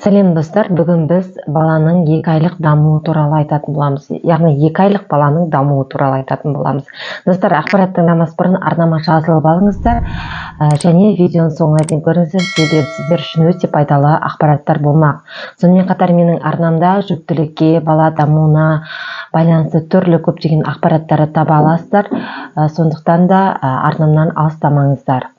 Сәлем достар, бүгін біз баланың 2 айлық дамуы туралы айтатын боламыз. Яғни 2 айлық баланың дамуы туралы айтатын боламыз. Достар, ақпарат тыңдамас бұрын арнама жазылып алыңыздар және видеоны соңына дейін көріңіздер, себебі сіздер үшін өте пайдалы ақпараттар болмақ. Сонымен қатар менің арнамда жүктілікке, бала дамуына байланысты түрлі көптеген ақпараттарды таба аласыздар. Сондықтан да арнамнан алыстамаңыздар.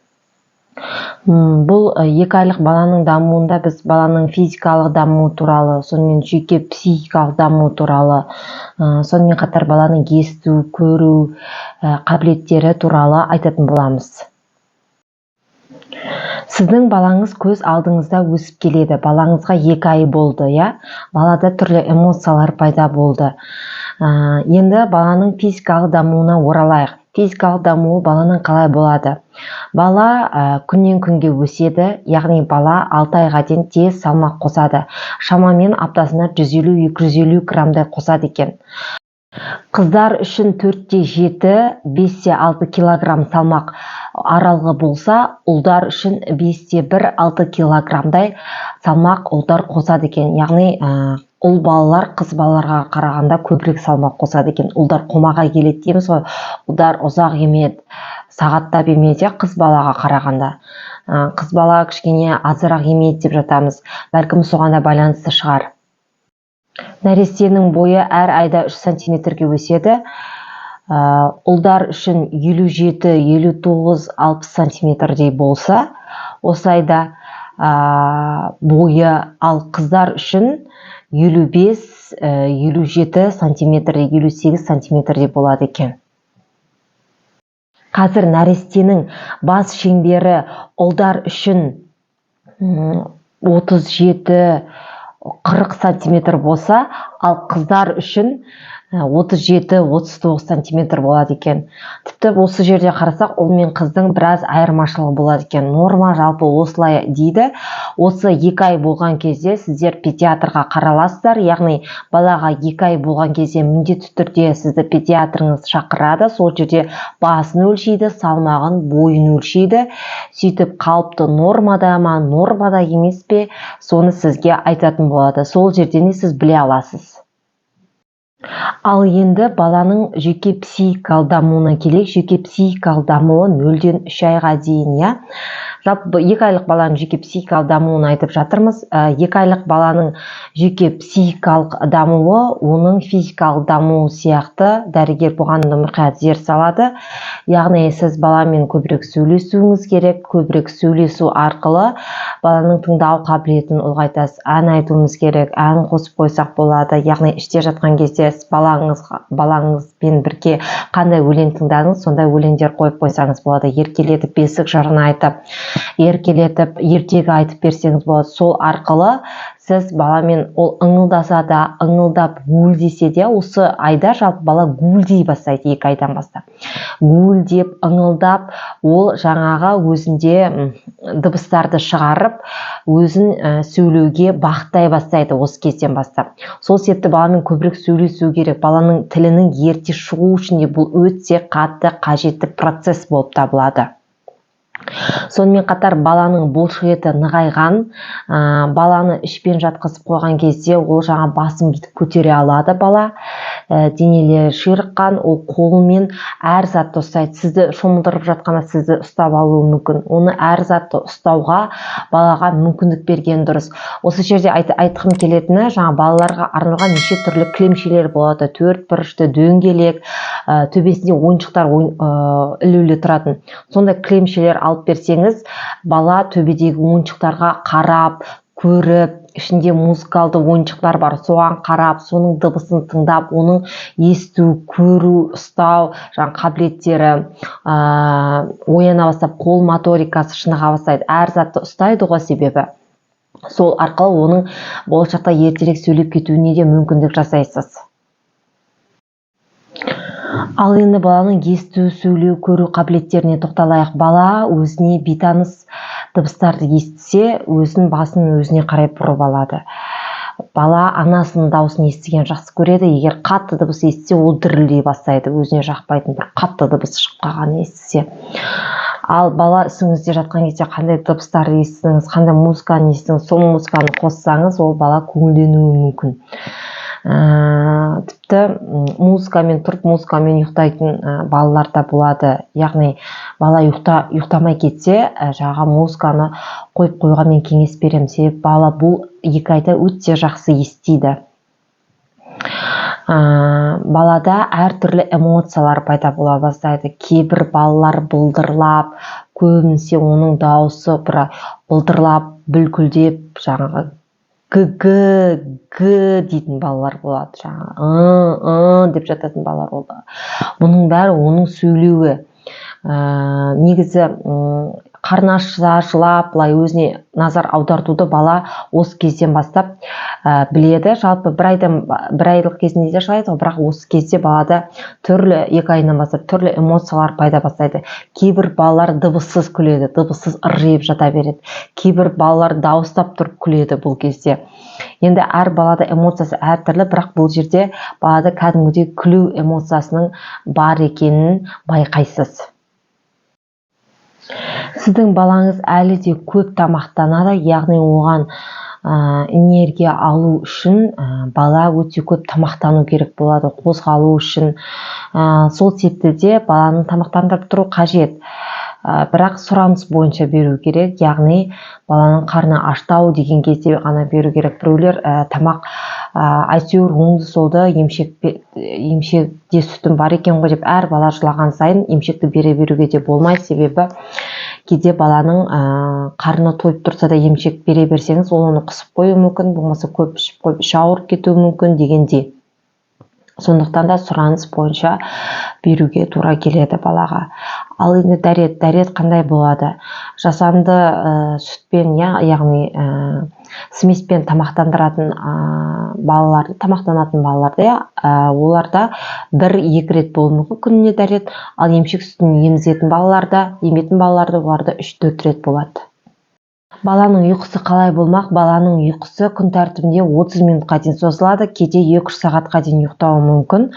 Бұл 2 айлық баланың дамуында біз баланың физикалық дамуы туралы, сонымен жеке психикалық дамуы туралы, сонымен қатар баланың есту, көру қабілеттері туралы айтатын боламыз. Сіздің балаңыз көз алдыңызда өсіп келеді. Балаңызға 2 ай болды, балада түрлі эмоциялар пайда болды. Енді баланың физикалық дамуына оралайық. Физикалық дамуы баланың қалай болады? Бала күннен күнге өседі, яғни бала 6 айға дейін тез салмақ қосады. Шамамен аптасына 150-250 граммдай қосады екен. Қыздар үшін 4-7, 5-6 килограмм салмақ аралығы болса, ұлдар үшін 5-1-6 килограммдай салмақ ұлдар қосады екен. Яғни ұл балалар қыз балаларға қарағанда көбірек салмақ қосады екен. Ұлдар қомаға келеді дейміз ғой. Ұлдар ұзақ емеді, сағаттап емеді, қыз балаға қарағанда. Қыз бала кішкене азырақ емеді деп жатамыз. Бәлкім соған да байланысты шығар. Нәрестенің бойы әр айда 3 сантиметрге өседі. Ұлдар үшін 57, 59, 60 сантиметрдей болса, осы айда бойы, ал қыздар үшін 55, 57 сантиметрде, 58 сантиметрде болады екен. Қазір нәрестенің бас шеңбері ұлдар үшін 37-40 сантиметр болса, ал қыздар үшін 37-39 сантиметр болады екен. Тіпті осы жерде қарасақ, ұл мен қыздың біраз айырмашылығы болады екен. Норма жалпы осылай дейді. Осы 2 ай болған кезде сіздер педиатрға қараласыздар, яғни балаға 2 ай болған кезде міндетті түрде сізді педиатрыңыз шақырады. Сол жерде басын өлшейді, салмағын, бойын өлшейді. Сөйтіп қалыпты нормада ма, нормада емес пе, соны сізге айтатын болады. Сол жерден сіз біле аласыз. Ал енді баланың жеке психикалық дамуына келейік. Жеке психикалық дамуы 0-3 айға дейін, Жалпы 2 айлық баланың жеке психикалық дамуын айтып жатырмыз. 2 айлық баланың жеке психикалық дамуы, оның физикалық дамуы сияқты дәрігер бұған мұқият зер салады. Яғни сіз баламен көбірек сөйлесуіңіз керек, көбірек сөйлесу арқылы баланың тыңдау қабілетін ұлғайтасыз. Ән айтуымыз керек, ән қосып қойсақ болады. Яғни іште жатқан кезде балаңызбен бірге қандай өлең тыңдадыңыз, сондай өлеңдер қойып қойсаңыз болады. Еркелетіп бесік жырын айтып, еркелетіп ертегі айтып берсеңіз болады. Сол арқылы сіз баламен ол ыңылдаса да, ыңылдап гуілдесе де, осы айда жалпы бала гуілдей бастайды 2 айдан бастап. Гуілдеп, ыңылдап, ол жаңағы өзінде дыбыстарды шығарып, өзін сөйлеуге бақтай бастайды осы кезден бастап. Сол себепті баламен көбірек сөйлесу керек. Баланың тілінің ерте шығу үшін де бұл өте қатты қажетті процесс болып табылады. Сонымен қатар баланың бұлшықеті нығайған, баланы ішпен жатқызып қойған кезде ол жаңа басын бүйтіп көтере алады бала. Денелері ширыққан, ол қолымен әр затты ұстайды. Сізді шомылдырып жатқанда сізді ұстап алуы мүмкін. Оны әр затты ұстауға балаға мүмкіндік берген дұрыс. Осы жерде айтқым келетіні, жаңа балаларға арналған неше түрлі кілемшелер болады. 4 бұрышты, дөңгелек, төбесінде ойыншықтар ілулі тұратын. Сондай кілемшелер алып берсеңіз, бала төбедегі ойыншықтарға қарап, көріп, ішінде музыкалды ойыншықтар бар, соған қарап, соның дыбысын тыңдап, оның есту, көру, ұстау қабілеттері ояна бастап, қол моторикасы шыныға бастайды. Әр затты ұстайды ғой себебі. Сол арқылы оның болашақта ертерек сөйлеп кетуіне де мүмкіндік жасайсыз. Ал енді баланың есту, сөйлеу, көру қабілеттеріне тоқталайық. Бала өзіне бейтаныс дыбыстарды естісе, өзінің басын өзіне қарай бұрып алады. Бала анасының дауысын естіген жақсы көреді. Егер қатты дыбыс естісе, ол дірілдей бастайды. Өзіне жақпайтын бір қатты дыбыс шығып қалғанын естісе. Ал бала үстіңізде жатқан кезде қандай дыбыстарды естісеңіз, қандай музыканы естісеңіз, сол музыканы қоссаңыз, ол бала көңілденуі мүмкін. Тіпті музыкамен тұрып, музыкамен ұйықтайтын балалар да болады. Яғни бала ұйықтамай кетсе, жаңағы музыканы қойып қоюға мен кеңес беремін. Себебі бала бұл 2 айда өте жақсы естиді. Балада әртүрлі эмоциялар пайда бола бастайды. Кейбір балалар бұлдырлап, көбінесе оның дауысы бір бұлдырлап, бүлкілдеп, жаңағы г дейтін балалар болады. Жаңағы деп жататын балалар болды. Бұның бәрі оның сөйлеуі. Негізі қарны ашса жылап, былай өзіне назар аудартуды бала осы кезден бастап біледі. Жалпы бір айлық кезінде де жылайды, бірақ осы кезде балада түрлі 2 айынан бастап түрлі эмоциялар пайда бастайды. Кейбір балалар дыбыссыз күледі, дыбыссыз ыржиып жата береді. Кейбір балалар дауыстап тұрып күледі бұл кезде. Енді әр балада эмоциясы әртүрлі, бірақ бұл жерде балада кәдімгідей күлу эмоциясының бар екенін байқайсыз. Сіздің балаңыз әлі де көп тамақтанады, яғни оған энергия алу үшін бала өте көп тамақтану керек болады, қозғалу үшін. Сол себепті де баланы тамақтандырып тұру қажет. Бірақ сұраныс бойынша беру керек, яғни баланың қарны аштау деген кезде ғана беру керек. Біреулер тамақ әйтеуір оңды солды емшекте сүтім бар екен ғой деп әр бала жылаған сайын емшекті беруге де болмайды. Себебі кейде баланың қарны тойып тұрса да емшек бере берсеңіз, ол оны қысып қоюы мүмкін, болмаса көп ішіп қойып іші ауырып кетуі мүмкін дегенде. Сондықтан да сұраныс бойынша беруге тура келеді балаға. Ал енді дәрет қандай болады? Жасанды сүтпен, яғни смеспен тамақтандыратын тамақтанатын балаларды, оларда 1-2 рет болуы мүмкін күніне дәрет, ал емшек сүтін еметін балаларда, оларда 3-4 рет болады. Баланың ұйқысы қалай болмақ? Баланың ұйқысы күн тәртібінде 30 минутқа дейін созылады, кейде 2-3 сағатқа дейін ұйықтауы мүмкін.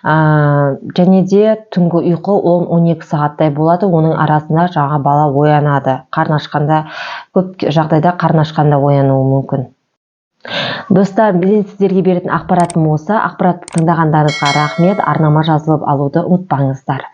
Және де түнгі ұйқы 10-12 сағаттай болады. Оның арасында жаңа бала оянады. Көп жағдайда қарны ашқанда оянуы мүмкін. Достар, бізден сіздерге беретін ақпаратым осы. Ақпаратты тыңдағандарыңызға рахмет. Арнама жазылып алуды ұмытпаңыздар.